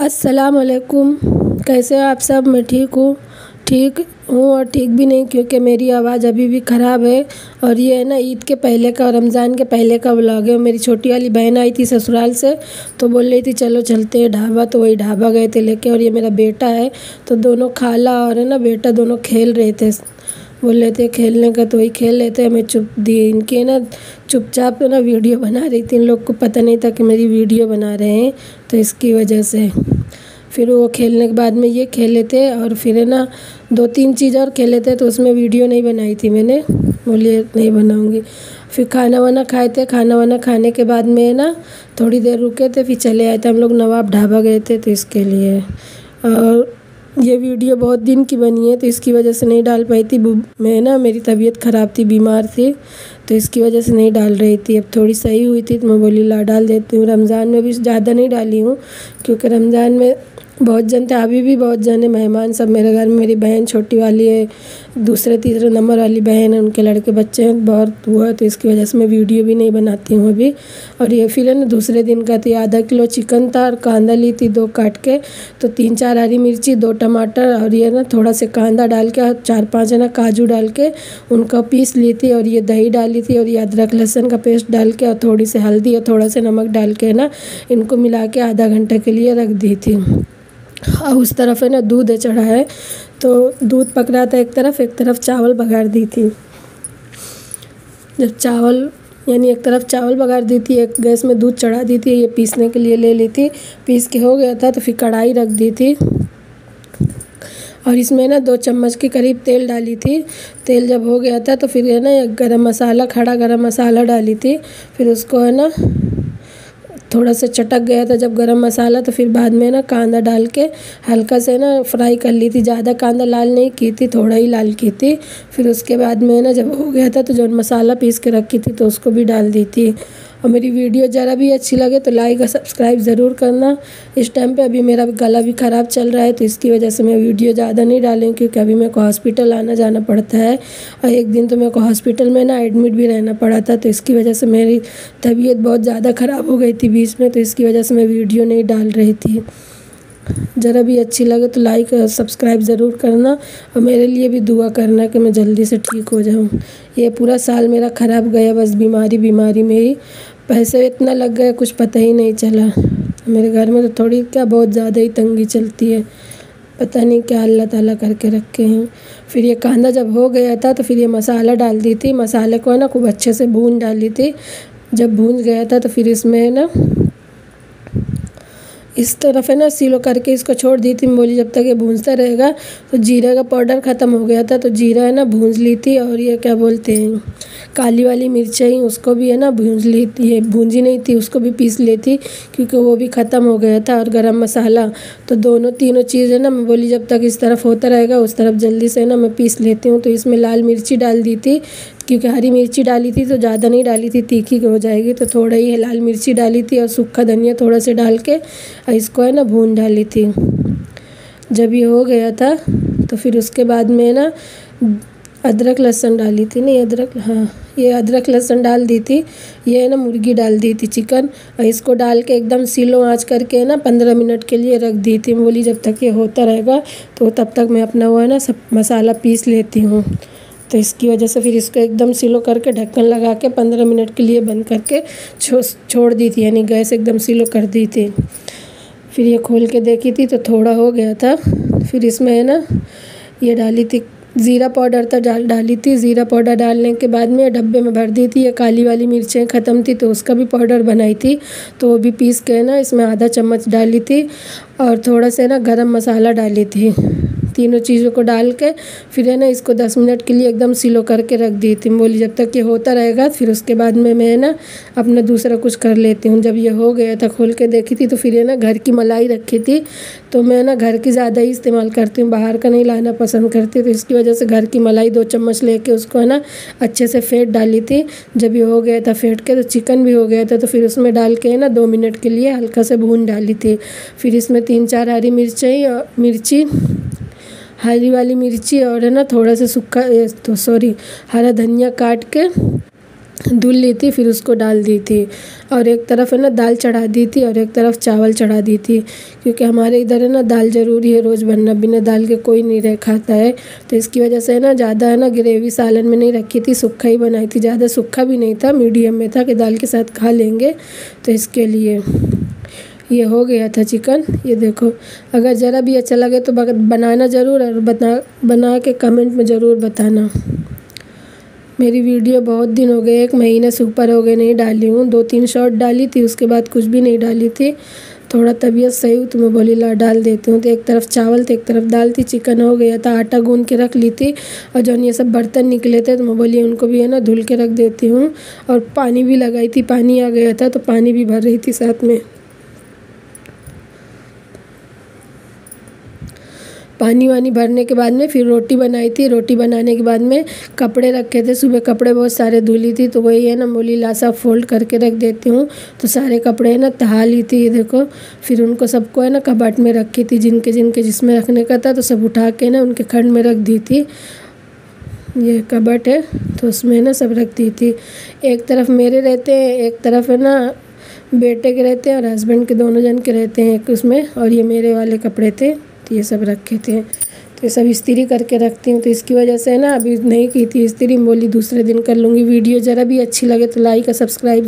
अस्सलाम वालेकुम। कैसे हो आप सब? मैं ठीक हूँ और ठीक भी नहीं, क्योंकि मेरी आवाज़ अभी भी ख़राब है। और ये है ना, ईद के पहले का, रमज़ान के पहले का व्लॉग है। मेरी छोटी वाली बहन आई थी ससुराल से, तो बोल रही थी चलो चलते हैं ढाबा, तो वही ढाबा गए थे लेके। और ये मेरा बेटा है, तो दोनों खाला और है ना बेटा दोनों खेल रहे थे, बोल रहे थे खेलने का, तो वही खेल रहे थे। हमें चुप दी इनके ना, चुपचाप ना वीडियो बना रही थी। इन लोग को पता नहीं था कि मेरी वीडियो बना रहे हैं, तो इसकी वजह से फिर वो खेलने के बाद में ये खेले थे। और फिर है ना 2-3 चीज़ और खेले थे, तो उसमें वीडियो नहीं बनाई थी मैंने, बोलिए नहीं बनाऊँगी। फिर खाना वाना खाए थे। खाना वाना खाने के बाद में ना थोड़ी देर रुके थे, फिर चले आए थे। हम लोग नवाब ढाबा गए थे, तो इसके लिए। और ये वीडियो बहुत दिन की बनी है, तो इसकी वजह से नहीं डाल पाई थी। मैं ना, मेरी तबीयत ख़राब थी, बीमार थी, तो इसकी वजह से नहीं डाल रही थी। अब थोड़ी सही हुई थी, तो मैं बोली ला डाल देती हूँ। रमज़ान में भी ज़्यादा नहीं डाली हूँ, क्योंकि रमज़ान में बहुत जन थे, अभी भी बहुत जन है, मेहमान सब मेरे घर में। मेरी बहन छोटी वाली है, दूसरे तीसरे नंबर वाली बहन है, उनके लड़के बच्चे हैं, बहुत हुआ, तो इसकी वजह से मैं वीडियो भी नहीं बनाती हूँ अभी। और ये फिर है ना दूसरे दिन का थी। आधा किलो चिकन था और कांदा ली थी 2 काट के, तो 3-4 हरी मिर्ची, 2 टमाटर, और ये ना थोड़ा से कांदा डाल के और 4-5 है ना काजू डाल के उनका पीस ली थी। और ये दही डाली थी, और ये अदरक लहसुन का पेस्ट डाल के, और थोड़ी सी हल्दी और थोड़ा सा नमक डाल के ना इनको मिला के आधा घंटे के लिए रख दी थी। और उस तरफ है ना दूध चढ़ा है, तो दूध पक रहा था एक तरफ चावल बघार दी थी। जब चावल यानी एक तरफ चावल बघार दी थी, एक गैस में दूध चढ़ा दी थी, ये पीसने के लिए ले ली थी। पीस के हो गया था, तो फिर कढ़ाई रख दी थी, और इसमें ना 2 चम्मच के करीब तेल डाली थी। तेल जब हो गया था, तो फिर है ना गरम मसाला, खड़ा गरम मसाला डाली थी। फिर उसको है ना थोड़ा सा चटक गया था जब गरम मसाला, तो फिर बाद में ना कांदा डाल के हल्का से ना फ्राई कर ली थी। ज़्यादा कांदा लाल नहीं की थी, थोड़ा ही लाल की थी। फिर उसके बाद में ना जब हो गया था, तो जो मसाला पीस के रखी थी, तो उसको भी डाल दी थी। और मेरी वीडियो ज़रा भी अच्छी लगे तो लाइक और सब्सक्राइब ज़रूर करना। इस टाइम पे अभी मेरा गला भी ख़राब चल रहा है, तो इसकी वजह से मैं वीडियो ज़्यादा नहीं डालें, क्योंकि अभी मेरे को हॉस्पिटल आना जाना पड़ता है। और एक दिन तो मेरे को हॉस्पिटल में ना एडमिट भी रहना पड़ा था, तो इसकी वजह से मेरी तबीयत बहुत ज़्यादा ख़राब हो गई थी बीच में, तो इसकी वजह से मैं वीडियो नहीं डाल रही थी। ज़रा भी अच्छी लगे तो लाइक और सब्सक्राइब ज़रूर करना, और मेरे लिए भी दुआ करना कि मैं जल्दी से ठीक हो जाऊँ। ये पूरा साल मेरा ख़राब गया, बस बीमारी में ही। पैसे इतना लग गए, कुछ पता ही नहीं चला। मेरे घर में तो थोड़ी क्या, बहुत ज़्यादा ही तंगी चलती है, पता नहीं क्या अल्लाह ताला करके रखे हैं। फिर ये कांदा जब हो गया था, तो फिर ये मसाला डाल दी थी। मसाले को है ना खूब अच्छे से भून डाली थी। जब भून गया था, तो फिर इसमें है ना इस तरफ है ना सीलो करके इसको छोड़ दी थी। बोली जब तक ये भूनता रहेगा, तो जीरे का पाउडर ख़त्म हो गया था, तो जीरा है ना भून ली थी। और ये क्या बोलते हैं, काली वाली मिर्चें, उसको भी है ना भून ली थी। ये भूंजी नहीं थी, उसको भी पीस ली थी, क्योंकि वो भी ख़त्म हो गया था। और गरम मसाला, तो तीनों चीज़ है ना, मैं बोली जब तक इस तरफ होता रहेगा, उस तरफ जल्दी से ना मैं पीस लेती हूँ। तो इसमें लाल मिर्ची डाल दी थी, क्योंकि हरी मिर्ची डाली थी तो ज़्यादा नहीं डाली थी, तीखी हो जाएगी, तो थोड़ा ही लाल मिर्ची डाली थी। और सूखा धनिया थोड़ा से डाल के इसको है ना भून डाली थी। जब ये हो गया था, तो फिर उसके बाद में ना अदरक लहसुन डाली थी, नहीं अदरक, हाँ ये अदरक लहसुन डाल दी थी। ये है ना मुर्गी डाल दी थी, चिकन, और इसको डाल के एकदम स्लो आंच करके ना 15 मिनट के लिए रख दी थी। बोली जब तक ये होता रहेगा, तो तब तक मैं अपना वो है ना सब मसाला पीस लेती हूँ। तो इसकी वजह से फिर इसको एकदम स्लो करके ढक्कन लगा के 15 मिनट के लिए बंद करके छोड़ दी थी, यानी गैस एकदम स्लो कर दी थी। फिर ये खोल के देखी थी, तो थोड़ा हो गया था। फिर इसमें है ना ये डाली थी, ज़ीरा पाउडर तो डाली थी। ज़ीरा पाउडर डालने के बाद में डब्बे में भर दी थी। ये काली वाली मिर्चें ख़त्म थी, तो उसका भी पाउडर बनाई थी, तो वो भी पीस के ना इसमें आधा चम्मच डाली थी। और थोड़ा सा ना गरम मसाला डाली थी। तीनों चीज़ों को डाल के फिर है ना इसको 10 मिनट के लिए एकदम स्लो करके रख दी थी। बोली जब तक ये होता रहेगा, फिर उसके बाद में मैं ना अपना दूसरा कुछ कर लेती हूँ। जब ये हो गया था, खोल के देखी थी, तो फिर है ना घर की मलाई रखी थी, तो मैं ना घर की ज़्यादा ही इस्तेमाल करती हूँ, बाहर का नहीं लाना पसंद करती। तो इसकी वजह से घर की मलाई 2 चम्मच लेके उसको है ना अच्छे से फेंट डाली थी। जब ये हो गया था फेंट के, तो चिकन भी हो गया था, तो फिर उसमें डाल के ना 2 मिनट के लिए हल्का से भून डाली थी। फिर इसमें 3-4 हरी वाली मिर्ची और है ना थोड़ा सा हरा धनिया काट के धुल ली थी, फिर उसको डाल दी थी। और एक तरफ है ना दाल चढ़ा दी थी और एक तरफ चावल चढ़ा दी थी, क्योंकि हमारे इधर है ना दाल ज़रूरी है रोज़ बनना, बिना दाल के कोई नहीं रह खाता है। तो इसकी वजह से है ना ज़्यादा है ना ग्रेवी सालन में नहीं रखी थी, सूखा ही बनाई थी। ज़्यादा सूखा भी नहीं था, मीडियम में था कि दाल के साथ खा लेंगे। तो इसके लिए ये हो गया था चिकन। ये देखो, अगर ज़रा भी अच्छा लगे तो बनाना ज़रूर, और बना के कमेंट में ज़रूर बताना। मेरी वीडियो बहुत दिन हो गए, 1 महीने से ऊपर हो गए नहीं डाली हूँ। 2-3 शॉर्ट डाली थी, उसके बाद कुछ भी नहीं डाली थी। थोड़ा तबीयत सही हुई तो मैं बोली ला डाल देती हूँ। तो एक तरफ चावल थी, एक तरफ दाल थी, चिकन हो गया था। आटा गूँध के रख ली थी, और जो ये सब बर्तन निकले थे तो मैं बोली उनको भी है ना धुल के रख देती हूँ। और पानी भी लगाई थी, पानी आ गया था तो पानी भी भर रही थी साथ में। पानी वानी भरने के बाद में फिर रोटी बनाई थी। रोटी बनाने के बाद में कपड़े रखे थे, सुबह कपड़े बहुत सारे धुली थी, तो वही है ना बोली लासा फोल्ड करके रख देती हूँ। तो सारे कपड़े है ना तहा ली थी, ये देखो। फिर उनको सबको है ना कबाट में रखी थी, जिनके जिनके जिसमें रखने का था, तो सब उठा के ना उनके खंड में रख दी थी। ये कबाट है तो उसमें ना सब रख दी थी। एक तरफ मेरे रहते हैं, एक तरफ है ना बेटे के रहते हैं, और हस्बैंड के दोनों जन के रहते हैं एक उसमें। और ये मेरे वाले कपड़े थे, तो ये सब रखे थे। तो ये सब इस्त्री करके रखती हूँ। तो इसकी वजह से है ना अभी नहीं की थी इस्त्री, बोली दूसरे दिन कर लूँगी। वीडियो ज़रा भी अच्छी लगे तो लाइक और सब्सक्राइब